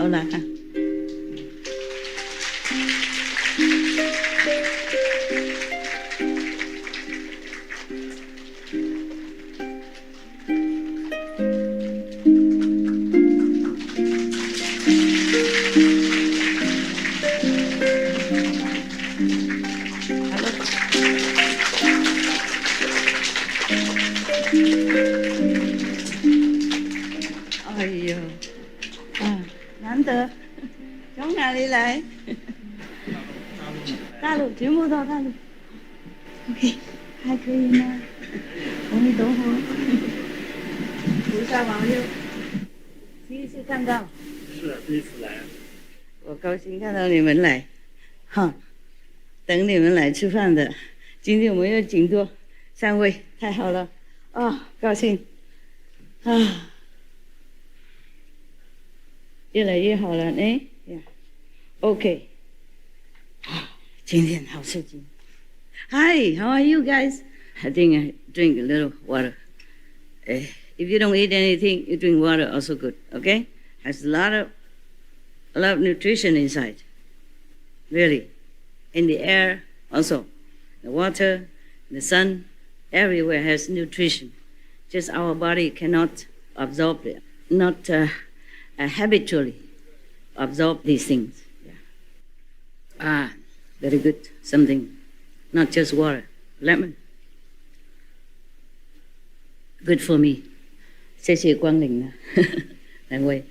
เอาละค่ะ哎呦，啊，难得，从哪里来？大陆，全部都大陆。OK， 还可以吗？阿弥陀佛，菩萨保佑。第一次看到。是第一次来。我高兴看到你们来，哈，等你们来吃饭的。今天我们又请多3位，太好了，啊，高兴，啊。越来越好了呢。OK， 今天好刺激。Hi, how are you guys? I think I drink a little water. If you don't eat anything, you drink water also good. Okay, has a lot of nutrition inside. Really, in the air also, the water, the sun, everywhere has nutrition. Just our body cannot absorb it, not habitually absorb these things. Yeah. Very good. Something, not just water, lemon. Good for me. 谢谢光临两位。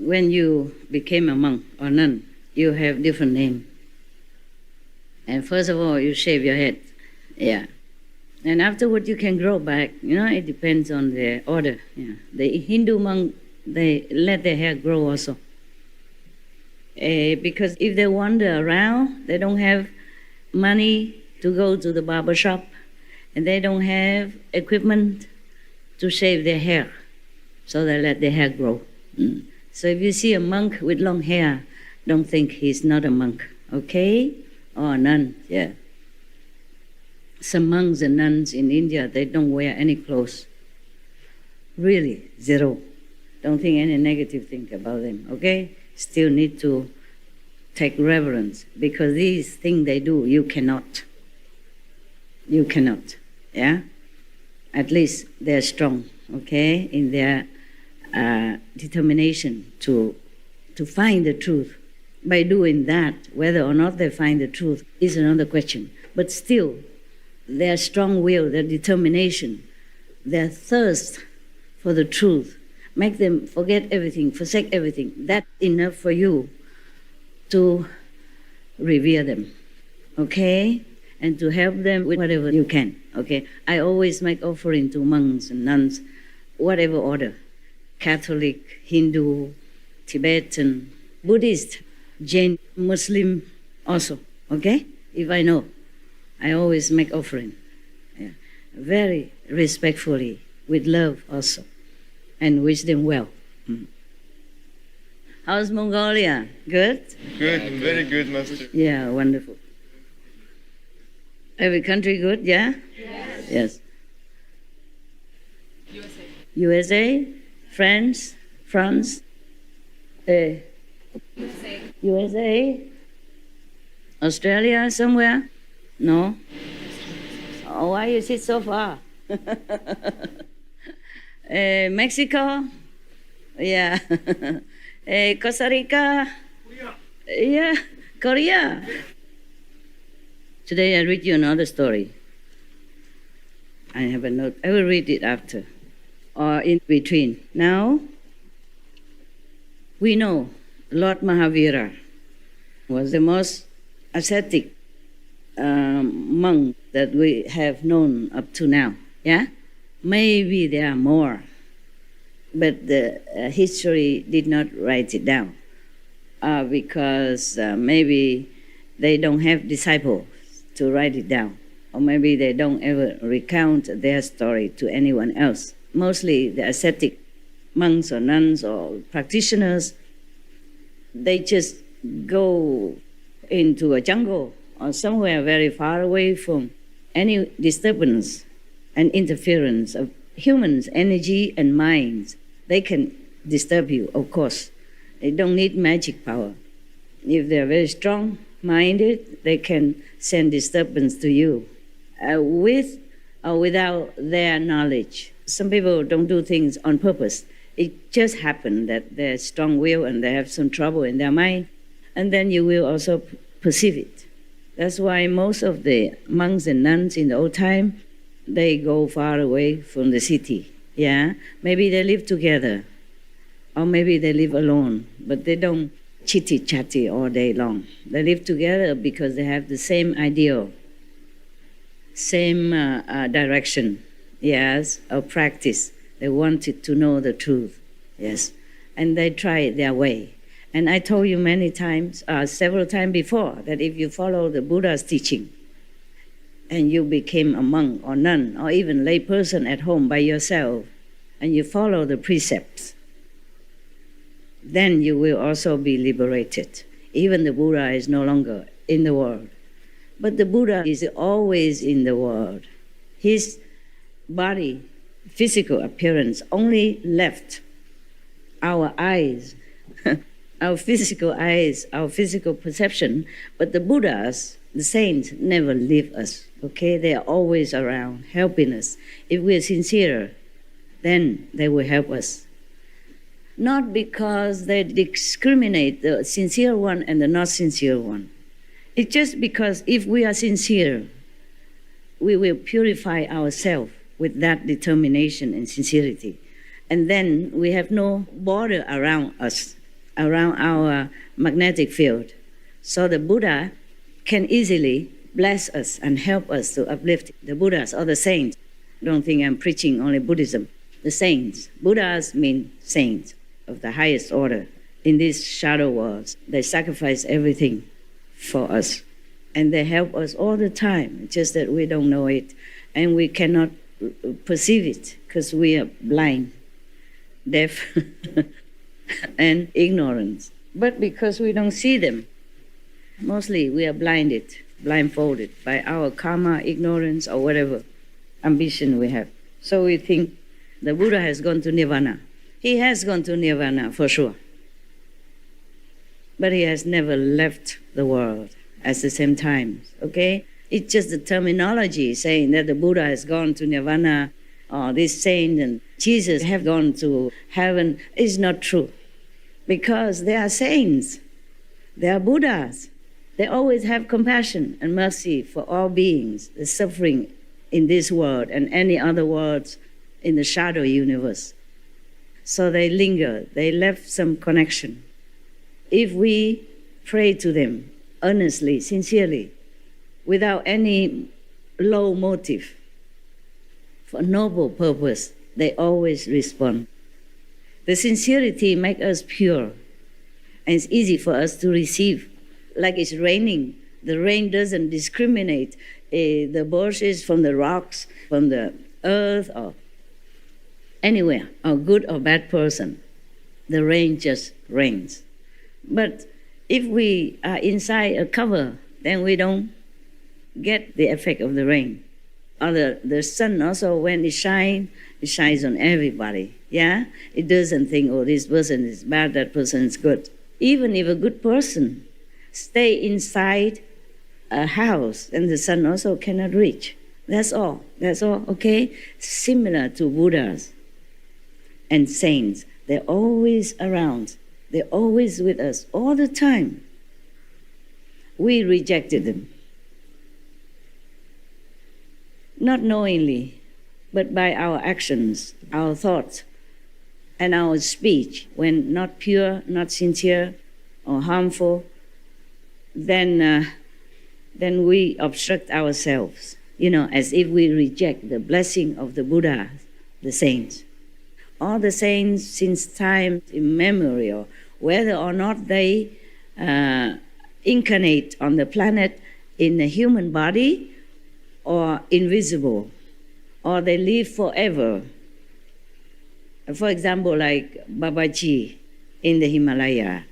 When you became a monk or nun, you have different name. And first of all, you shave your head. Yeah. And afterward, you can grow back. You know, it depends on the order. Yeah. The Hindu monk, they let their hair grow also. Because if they wander around, they don't have money to go to the barber shop, and they don't have equipment to shave their hair, so they let their hair grow. So if you see a monk with long hair, don't think he's not a monk, okay? Or a nun, yeah. Some monks and nuns in India, they don't wear any clothes. Really, zero. Don't think any negative thing about them, okay? Still need to take reverence, because these things they do, you cannot. You cannot, yeah? At least they're strong, okay, in their determination to find the truth. By doing that, whether or not they find the truth is another question. But still, their strong will, their determination, their thirst for the truth, make them forget everything, forsake everything. That's enough for you to revere them, okay? And to help them with whatever you can, okay? I always make offering to monks and nuns, whatever order, Catholic, Hindu, Tibetan, Buddhist, Jain, Muslim also, okay? If I know, I always make offering, yeah. Very respectfully, with love also, and wish them well. How's Mongolia? Good? Good, very good, Master. Yeah, wonderful. Every country good, yeah? Yes. USA, France, USA, Australia, somewhere? No? Oh, why you sit so far? Mexico? Yeah. Costa Rica? Yeah, Korea. Today I read you another story. I have a note. I will read it after or in between. Now, we know Lord Mahavira was the most ascetic monk that we have known up to now. Yeah? Maybe there are more, but the history did not write it down because maybe they don't have disciples to write it down, or maybe they don't ever recount their story to anyone else. Mostly the ascetic monks or nuns or practitioners, they just go into a jungle or somewhere very far away from any disturbance and interference of humans' energy and minds. They can disturb you, of course, They don't need magic power. If they're very strong-minded, they can send disturbance to you with or without their knowledge. Some people don't do things on purpose. It just happened that they're strong-willed and they have some trouble in their mind, and then you will also perceive it. That's why most of the monks and nuns in the old time, they go far away from the city. Yeah, maybe they live together, or maybe they live alone, but they don't chitty-chatty all day long. They live together because they have the same ideal, same direction, yes, of practice. They wanted to know the truth, yes, and they try it their way. And I told you many times, several times before, that if you follow the Buddha's teaching and you became a monk or nun or even lay person at home by yourself and you follow the precepts, then you will also be liberated. Even the Buddha is no longer in the world. But the Buddha is always in the world. His body, physical appearance, only left our eyes, our physical eyes, our physical perception. But the Buddhas, the saints, never leave us, okay? They are always around, helping us. If we are sincere, then they will help us. Not because they discriminate the sincere one and the not sincere one. It's just because if we are sincere, we will purify ourselves with that determination and sincerity. And then we have no border around us, around our magnetic field. So the Buddha can easily bless us and help us to uplift the Buddhas or the saints. Don't think I'm preaching only Buddhism. The saints. Buddhas mean saints of the highest order. In these shadow worlds, they sacrifice everything for us. And they help us all the time, just that we don't know it. And we cannot perceive it because we are blind, deaf, and ignorant. But because we don't see them, mostly we are blindfolded by our karma, ignorance, or whatever ambition we have. So we think the Buddha has gone to Nirvana. He has gone to Nirvana for sure. But he has never left the world at the same time, okay? It's just the terminology saying that the Buddha has gone to Nirvana, or this saint and Jesus have gone to heaven is not true. Because they are saints, they are Buddhas. They always have compassion and mercy for all beings, the suffering in this world and any other worlds in the shadow universe. So they linger, they left some connection. If we pray to them earnestly, sincerely, without any low motive, for noble purpose, they always respond. The sincerity makes us pure, and it's easy for us to receive. Like it's raining, the rain doesn't discriminate the bushes from the rocks, from the earth, or anywhere, or good or bad person. The rain just rains. But if we are inside a cover, then we don't get the effect of the rain. Or the sun also, when it shines on everybody, yeah? It doesn't think, oh, this person is bad, that person is good. Even if a good person stay inside a house, then the sun also cannot reach. That's all, okay? Similar to Buddhas and saints, they're always around. They're always with us, all the time. We rejected them. Not knowingly, but by our actions, our thoughts, and our speech. When not pure, not sincere, or harmful, then we obstruct ourselves, as if we reject the blessing of the Buddha, the saints. All the saints since time immemorial, whether or not they incarnate on the planet in a human body or invisible, or they live forever. For example, like Babaji in the Himalaya,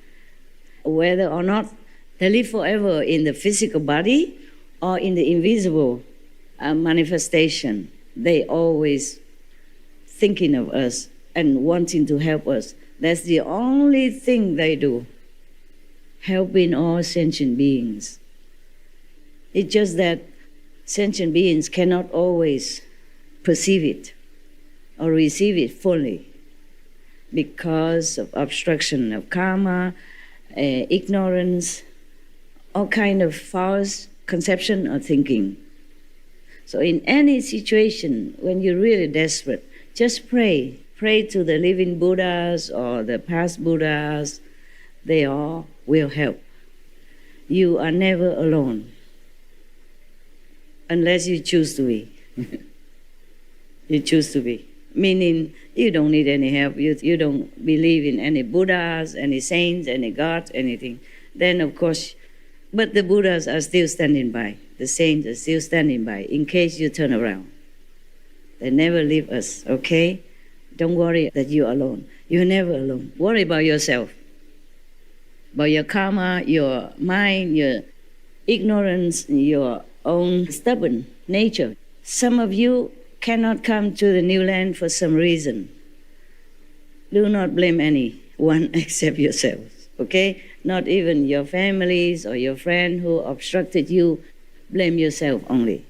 whether or not they live forever in the physical body or in the invisible manifestation, they always thinking of us and wanting to help us. That's the only thing they do, helping all sentient beings. It's just that sentient beings cannot always perceive it or receive it fully because of obstruction of karma, ignorance, all kind of false conception or thinking. So in any situation, when you're really desperate, just pray. Pray to the living Buddhas or the past Buddhas. They all will help. You are never alone, unless you choose to be. You choose to be. Meaning you don't need any help. You don't believe in any Buddhas, any saints, any gods, anything. Then of course, but the Buddhas are still standing by. The saints are still standing by in case you turn around. They never leave us, okay? Don't worry that you're alone. You're never alone. Worry about yourself, about your karma, your mind, your ignorance, your own stubborn nature. Some of you cannot come to the new land for some reason. Do not blame anyone except yourselves, okay? Not even your families or your friend who obstructed you. Blame yourself only.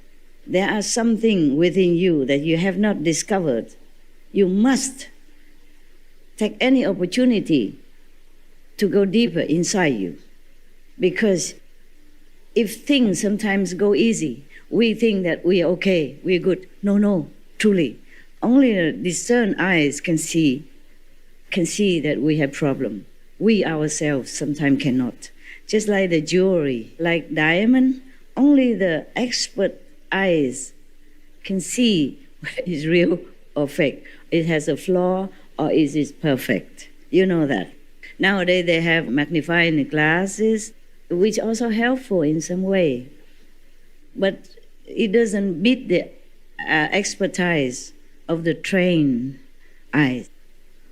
There are something within you that you have not discovered. You must take any opportunity to go deeper inside you. Because if things sometimes go easy, we think that we are okay, we're good. No, truly. Only the discerned eyes can see that we have problem. We ourselves sometimes cannot. Just like the jewelry, like diamond, only the expert eyes can see whether it's real or fake. It has a flaw or is it perfect. You know that. Nowadays they have magnifying glasses, which also helpful in some way. But it doesn't beat the expertise of the trained eyes.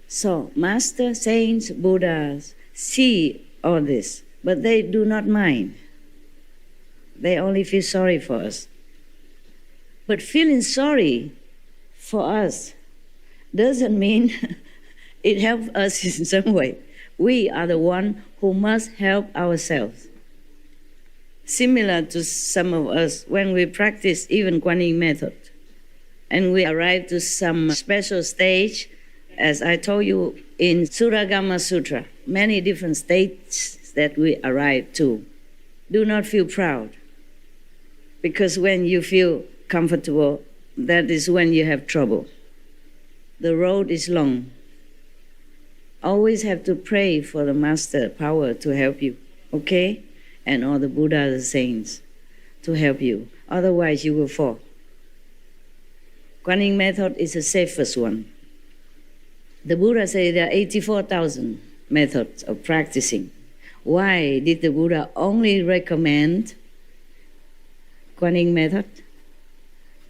So Master, saints, Buddhas see all this, but they do not mind. They only feel sorry for us. But feeling sorry for us doesn't mean it helps us in some way. We are the one who must help ourselves. Similar to some of us, when we practice even Kuan Yin method, and we arrive to some special stage, as I told you in Suragama Sutra, many different states that we arrive to. Do not feel proud, because when you feel comfortable, that is when you have trouble. The road is long. Always have to pray for the Master power to help you, okay? And all the Buddhas, the saints, to help you. Otherwise, you will fall. Kuan Yin method is the safest one. The Buddha said there are 84,000 methods of practicing. Why did the Buddha only recommend Kuan Yin method?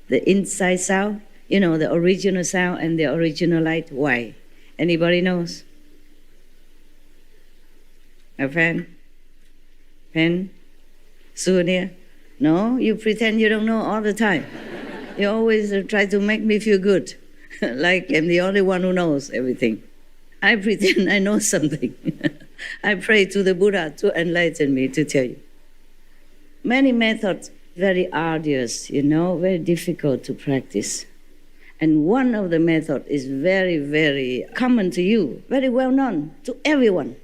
The inside sound, the original sound and the original light. Why? Anybody knows? A friend? Pen? Souvenir? No? You pretend you don't know all the time. You always try to make me feel good, like I'm the only one who knows everything. I pretend I know something. I pray to the Buddha to enlighten me, to tell you. Many methods, very arduous, very difficult to practice. And one of the methods is very, very common to you, very well known to everyone,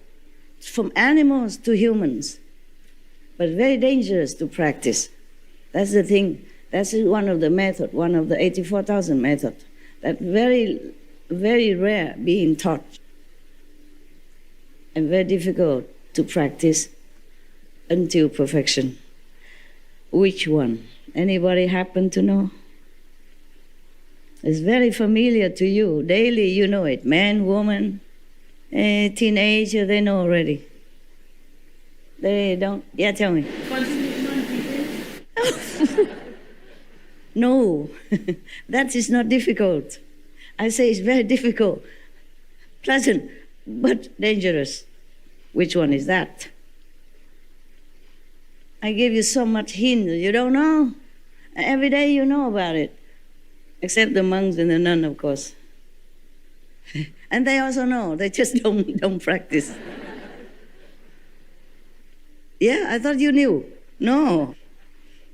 from animals to humans, but very dangerous to practice. That's the thing. That's one of the methods, one of the 84,000 methods, that very, very rare being taught and very difficult to practice until perfection. Which one? Anybody happen to know? It's very familiar to you. Daily you know it. Man, woman, teenager, they know already. They don't. Yeah, tell me. No, that is not difficult. I say it's very difficult, pleasant, but dangerous. Which one is that? I gave you so much hint, you don't know. Every day you know about it, except the monks and the nuns, of course. And they also know, they just don't practice. Yeah, I thought you knew. No.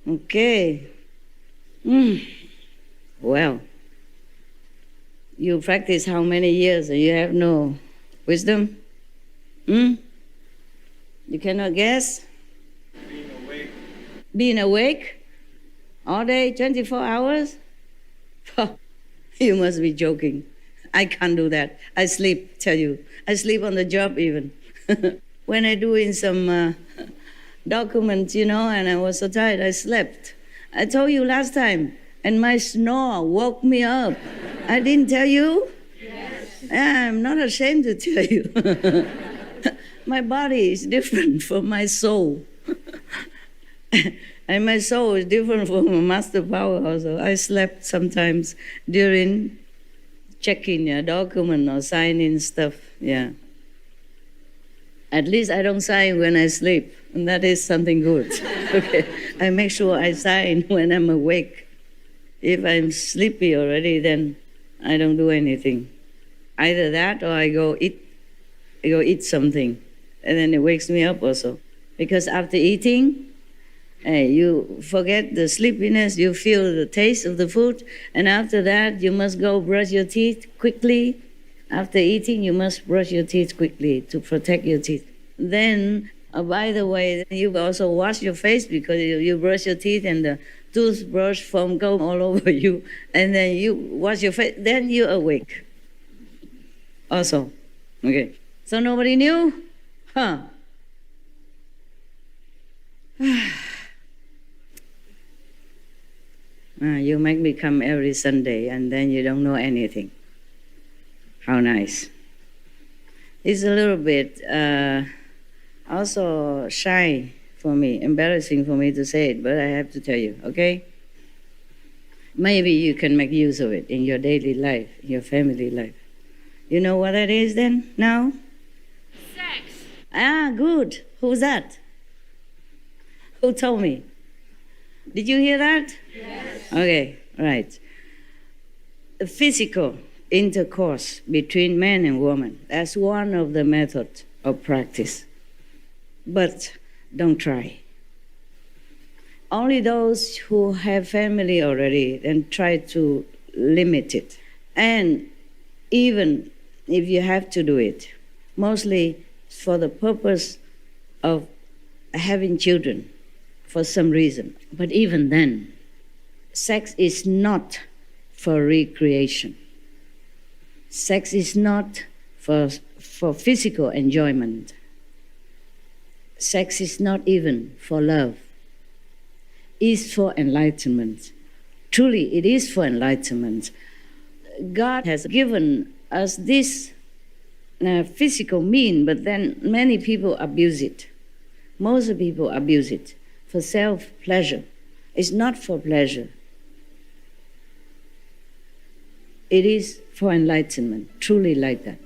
Okay. Well, you practice how many years and you have no wisdom? You cannot guess? Being awake. Being awake all day, 24 hours? You must be joking. I can't do that. I sleep, tell you. I sleep on the job even. When I do in some documents, and I was so tired, I slept. I told you last time, and my snore woke me up. I didn't tell you? Yes. I'm not ashamed to tell you. My body is different from my soul. And my soul is different from my master power also. I slept sometimes during checking a document or signing stuff, yeah. At least I don't sign when I sleep, and that is something good. Okay, I make sure I sign when I'm awake. If I'm sleepy already, then I don't do anything. Either that or I go eat something, and then it wakes me up also. Because after eating, you forget the sleepiness, you feel the taste of the food, and after that you must go brush your teeth quickly. After eating, you must brush your teeth quickly to protect your teeth. Then, by the way, you also wash your face because you brush your teeth and the toothbrush foam go all over you, and then you wash your face, then you're awake. Also, okay. So nobody knew? Huh. You make me come every Sunday and then you don't know anything. How nice. It's a little bit also shy for me, embarrassing for me to say it, but I have to tell you, okay? Maybe you can make use of it in your daily life, in your family life. You know what it is then, now? Sex. Good. Who's that? Who told me? Did you hear that? Yes. Okay, right. The physical intercourse between man and woman, that's one of the methods of practice. But don't try. Only those who have family already then try to limit it. And even if you have to do it, mostly for the purpose of having children for some reason. But even then, sex is not for recreation. Sex is not for physical enjoyment. Sex is not even for love. It's for enlightenment. Truly, it is for enlightenment. God has given us this physical mean, but then many people abuse it. Most people abuse it for self-pleasure. It's not for pleasure. It is for enlightenment, truly like that.